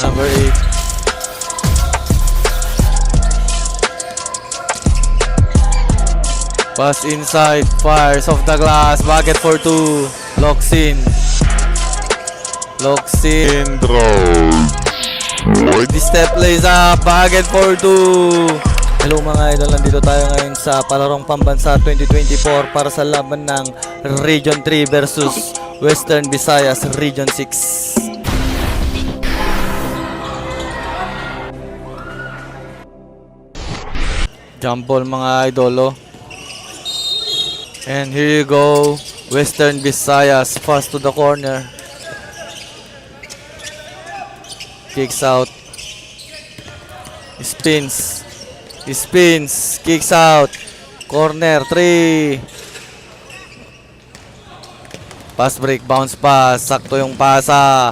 Number 8. Pass inside, fires off the glass, bucket for 2. Locks in. This step lays up, bucket for 2. Hello mga idol, nandito tayo ngayon sa palarong pambansa 2024 para sa laban ng Region 3 versus Western Visayas Region 6. Jump ball mga idolo. And here you go, Western Visayas, pass to the corner. Kicks out. Spins, kicks out. Corner 3. Pass break, bounce pass. Sakto yung pasa.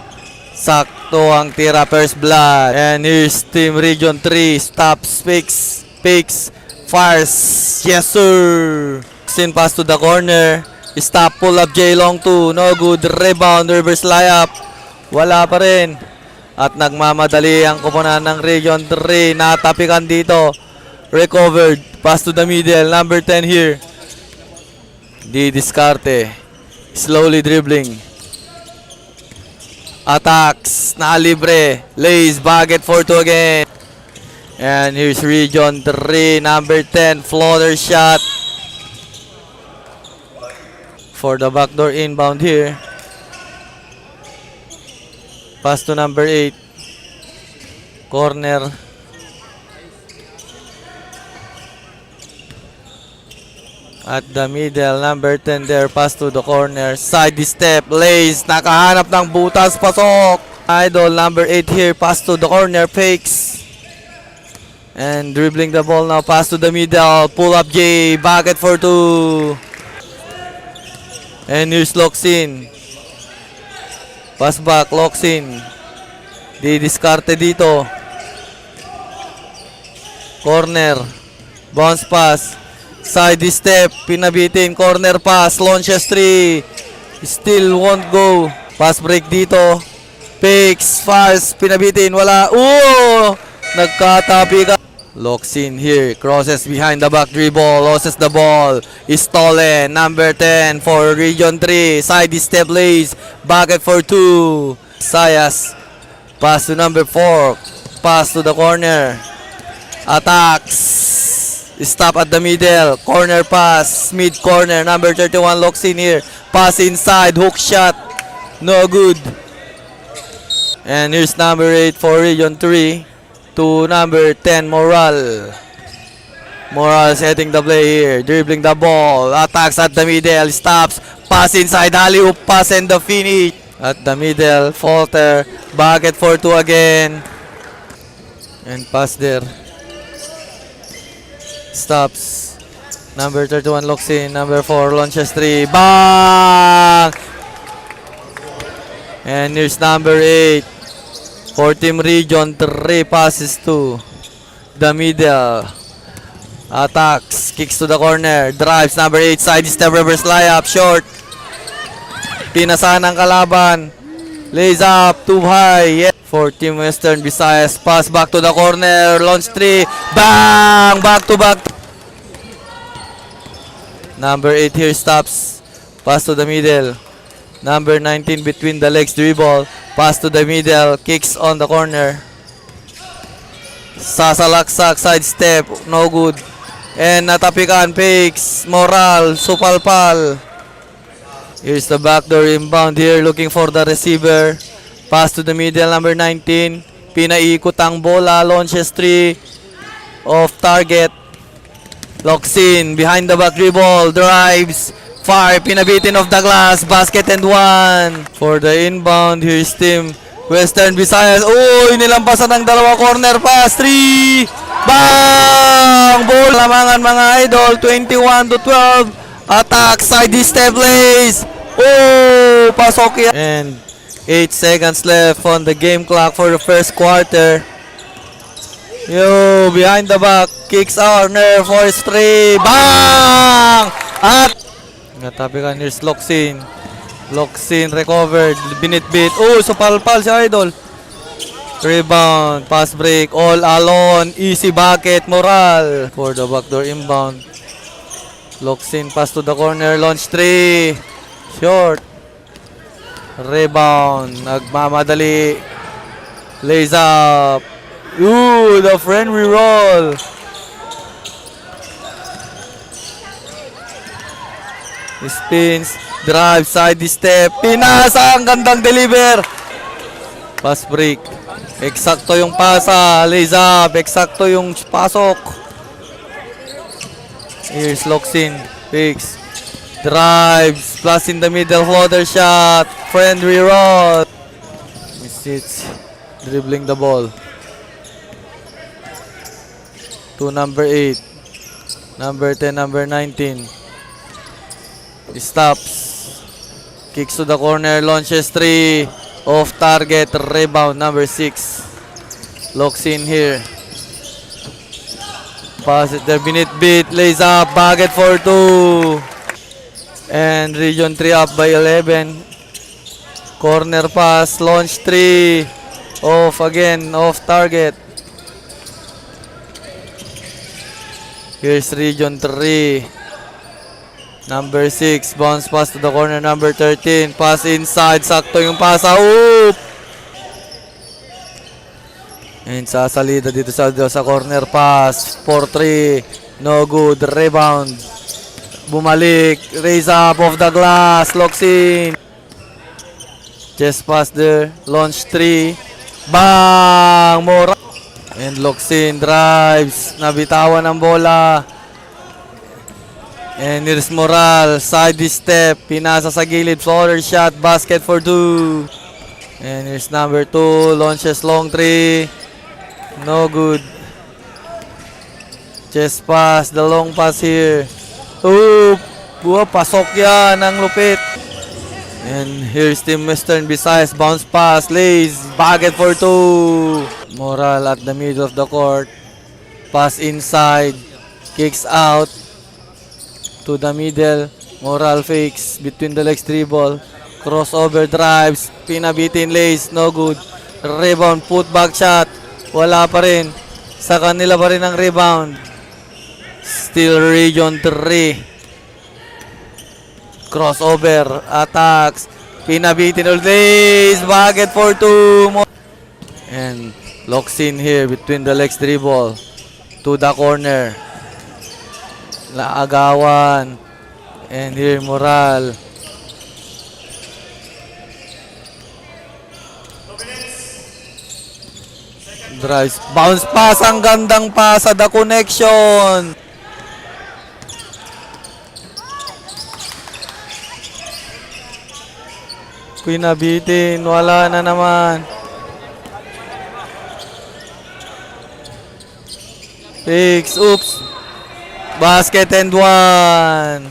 Sakto ang tira, first blood. And here's Team Region 3. Stops, picks, fires. Yes sir. Sin pass to the corner. Stop, pull up J long 2. No good. Rebound, reverse layup. Wala pa rin. At nagmamadali ang koponan ng Region 3. Natapikan dito. Recovered. Pass to the middle. Number 10 here. Di diskarte. Slowly dribbling. Attacks. Nakalibre. Lays. Bucket for 2 again. And here's Region 3. Number 10. Floater shot. For the backdoor inbound here. Pass to number 8. Corner. At the middle, number 10 there. Pass to the corner. Side step. Lays. Nakahanap ng butas. Pasok. Idol, number 8 here. Pass to the corner. Fakes. And dribbling the ball now. Pass to the middle. Pull up J. Bucket for 2. And here's locks in. Pass back, locks in. Di-discarte dito. Corner. Bounce pass. Side step. Pinabitin. Corner pass. Launches 3. Still won't go. Pass break dito. Picks. Fires. Pinabitin. Wala. Ooh! Nagkatabi ka. Locks in here. Crosses behind the back dribble. Loses the ball. Is stolen. Number 10 for Region 3. Side step lays. Bucket for 2. Sayas. Pass to number 4. Pass to the corner. Attacks. Stop at the middle. Corner pass. Mid corner. Number 31 locks in here. Pass inside. Hook shot. No good. And here's number 8 for Region 3. To number 10, Moral. Moral setting the play here. Dribbling the ball. Attacks at the middle. Stops. Pass inside. Alley-oop pass and the finish. At the middle. Falter. Bucket for 2 again. And pass there. Stops. Number 31 looks in. Number 4 launches 3. Bang! And here's number 8. For Team Region 3, passes to the middle. Attacks. Kicks to the corner. Drives. Number 8. Side step. Reverse layup. Short. Pinasahan ng kalaban. Lays up. Too high. Yeah. For Team Western Visayas. Pass back to the corner. Launch 3. Bang! Back to back. Number 8 here stops. Pass to the middle. Number 19 between the legs. Dribble. Pass to the middle. Kicks on the corner. Sasalaksak. Side step. No good. And natapikan. Fakes. Moral. Supalpal. Here's the backdoor inbound here. Looking for the receiver. Pass to the middle. Number 19. Pinaikot ang bola. Launches 3. Off target. Locks in. Behind the back dribble. Drives. Fire, pinabitin of the glass, basket and 1. For the inbound, here's Team Western Visayas. Uy, nilampasan ng dalawa, corner pass, 3. Bang! Ball, lamangan mga idol, 21-12. Attack, side step lays. Oh, pasok yan. And 8 seconds left on the game clock for the first quarter. Yo, behind the back, kicks Arner, force 3. Bang! At natabi ka, here's Loxin. Loxin recovered, binit-bit. Oh, so palpal si Idol. Rebound, pass break, all alone, easy bucket, Moral. For the backdoor inbound. Locks in, pass to the corner, launch 3. Short. Rebound, nagmamadali. Lays up. Ooh, the friendly roll. Spins, drive, side step, pinasa, ang gandang deliver. Pass break. Eksakto yung pasa, lays up, eksakto yung pasok. Here's locks in, picks, drives, plus in the middle, floater shot, friendly roll. Misits, dribbling the ball. To number 8, number 10, number 19. Stops, kicks to the corner, launches 3. Off target, rebound, number 6. Locks in here. Pass it there, beneath beat, lays up, bucket for 2. And Region 3 up by 11. Corner pass, launch 3. Off again, off target. Here's Region 3. Number 6, bounce pass to the corner, number 13. Pass inside, sakto yung pasa. Oop! And sasalida dito sa corner pass. 4-3. No good. Rebound. Bumalik. Raise up off the glass. Locks in. Chest pass there. Launch 3. Bang! Moral. And locks in. Drives. Nabitawan ang bola. And here's Moral. Side step. Pinasa sa gilid. Floater shot. Basket for 2. And here's number 2. Launches long 3. No good. Chest pass. The long pass here. Oop! Buha, pasok yan. Ang lupit. And here's Team Western Visayas. Bounce pass. Lays. Bucket for 2. Moral at the middle of the court. Pass inside. Kicks out. To the middle. Moral fakes. Between the legs dribble. Crossover drives. Pinabitin lays. No good. Rebound. Put back shot. Wala pa rin. Sa kanila pa rin ang rebound. Still Region 3. Crossover. Attacks. Pinabitin ulit lays. Bucket for 2. And locks in here. Between the legs dribble. To the corner. Laagawan. And here Moral. Drives. Bounce pass. Ang gandang pasa. The connection. Pinabitin. Wala na naman. Fix. Oops. Basket and 1.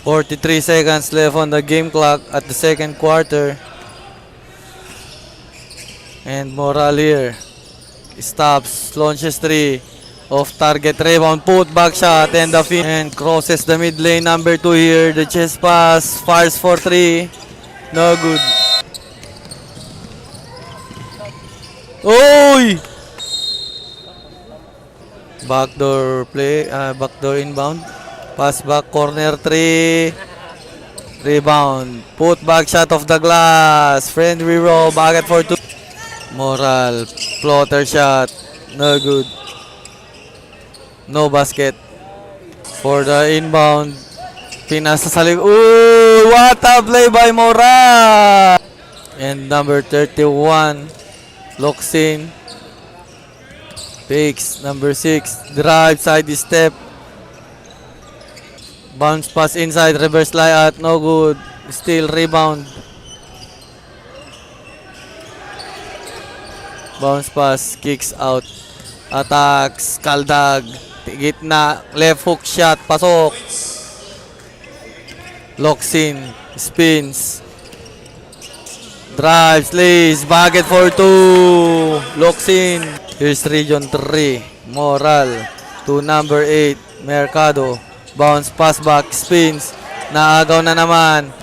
43 seconds left on the game clock at the second quarter. And Moral here. Stops. Launches 3. Off target rebound. Put back shot. And the fin. And crosses the mid lane. Number 2 here. The chest pass. Fires for 3. No good. Oy! Backdoor play, backdoor inbound. Pass back, corner 3. Rebound. Put back shot of the glass. Friendly roll, bucket for 2. Moral, floater shot. No good. No basket. For the inbound. Pinasa sa likod. Ooh, what a play by Moral! And number 31. Locks in. Fakes, number 6, drive, side step. Bounce pass inside, reverse layout, no good. Still rebound. Bounce pass, kicks out. Attacks, Kaldag. Gitna, left hook shot, pasok. Locks in, spins. Drives, lays, bucket for 2. Locks in. Here's Region 3. Moral. To number 8. Mercado. Bounce, pass back, spins. Naagaw na naman.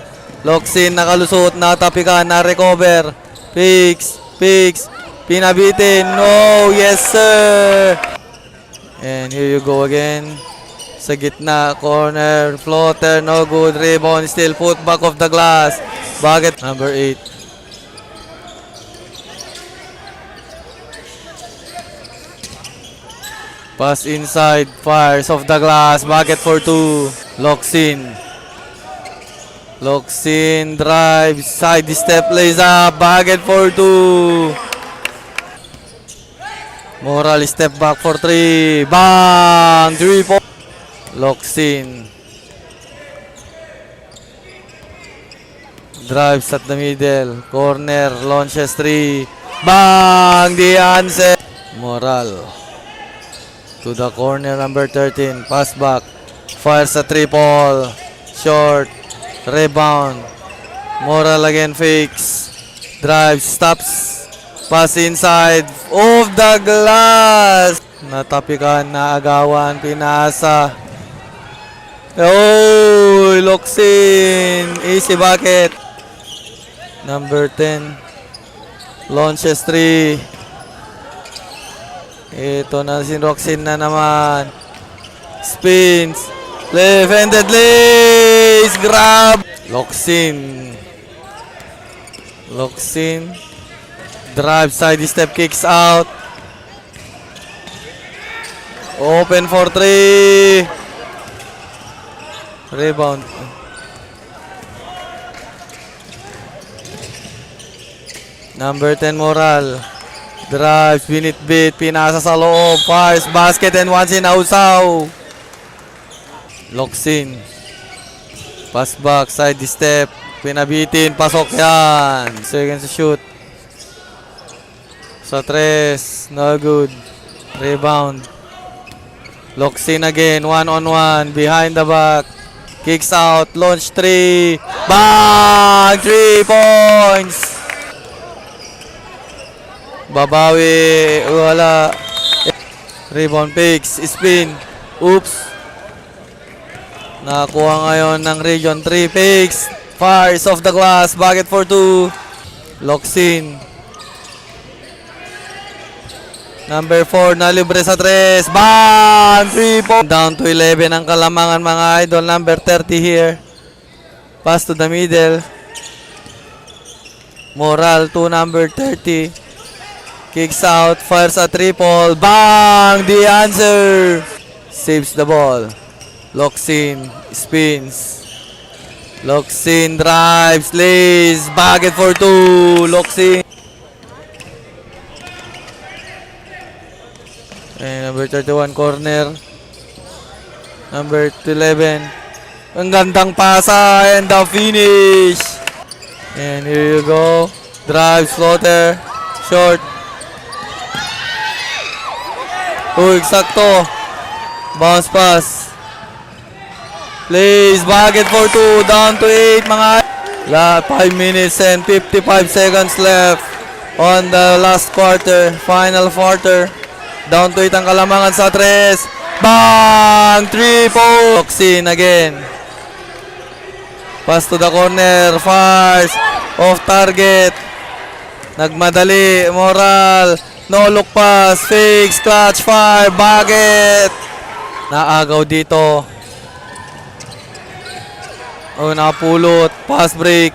Locks in, nakalusot, natapikan, na-recover. Picks. Pinabitin. No, yes sir. And here you go again. Sa gitna, corner, floater, no good. Rebound, still put back of the glass. Bucket, number 8. Pass inside, fires off the glass. Bucket for 2. Locks in, drives, side step, lays up. Bucket for 2. Moral step back for 3. Bang! 3 point. Locks in. Drives at the middle. Corner. Launches 3. Bang! The answer. Moral. To the corner, number 13. Pass back. Fires a 3 ball. Short. Rebound. Moral again fakes. Drives. Stops. Pass inside. Off the glass. Natapikan, naagawan, pinasa. Oh, locks in. Easy bucket. Number 10. Launches 3. Ito na si Roxin na naman. Spins. Left-handed lays. Grab. Locks in. Drive, side step, kicks out. Open for 3. Rebound. Number 10, Moral. Drives, binit-bit, pinasa sa loob. Fires, basket, and once in, Ausaw. Locks in. Pass back, side step. Pinabitin, pasok yan. Seconds to shoot. Sa 3, no good. Rebound. Locks in again, 1-on-1, behind the back. Kicks out, launch 3. Bang! 3 points! Babawi, wala. Rebound picks, spin. Oops. Nakakuha ngayon ng region 3 picks. Fires off the glass, bucket for 2. Locks in. Number 4, nalibre sa 3. Bang! 3 points. Down to 11 ang kalamangan mga idol. Number 30 here. Pass to the middle. Moral to number 30. Kicks out. Fires a triple. Bang! The answer. Saves the ball. Locks in. Spins. Locks in. Drives. Lays. Bucket for 2. Locks in. And number 31, corner. Number 11. Ang gandang pasa and the finish. And here you go. Drive, floater, short. Eksakto. Bounce pass. Plays, bucket for 2. Down to 8 mga. 5 minutes and 55 seconds left on the last quarter. Final quarter. Down to 8 ang kalamangan sa 3. Bang! 3 points. Locks in again. Pass to the corner. Fires. Off target. Nagmadali. Moral. No look pass. Fakes. Clutch. Fire. Bucket. Naagaw dito. Oh, nakapulot. Pass break.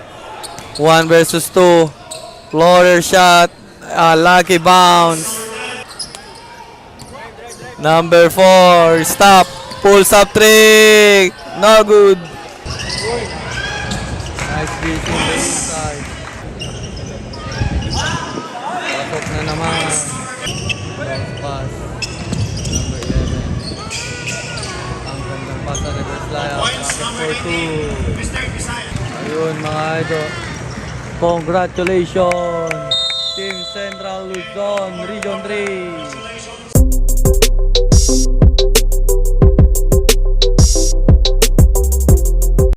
1 versus 2. Floater shot. Lucky bounce. Number 4, stop, pulls up trick, no good. Nice beat in the inside. Pasok na naman. Bounce pass. Number 11. Ang gandang pass na reverse layup. Bucket for 2. Ayun mga idol. Congratulations, Team Central Luzon, Region 3.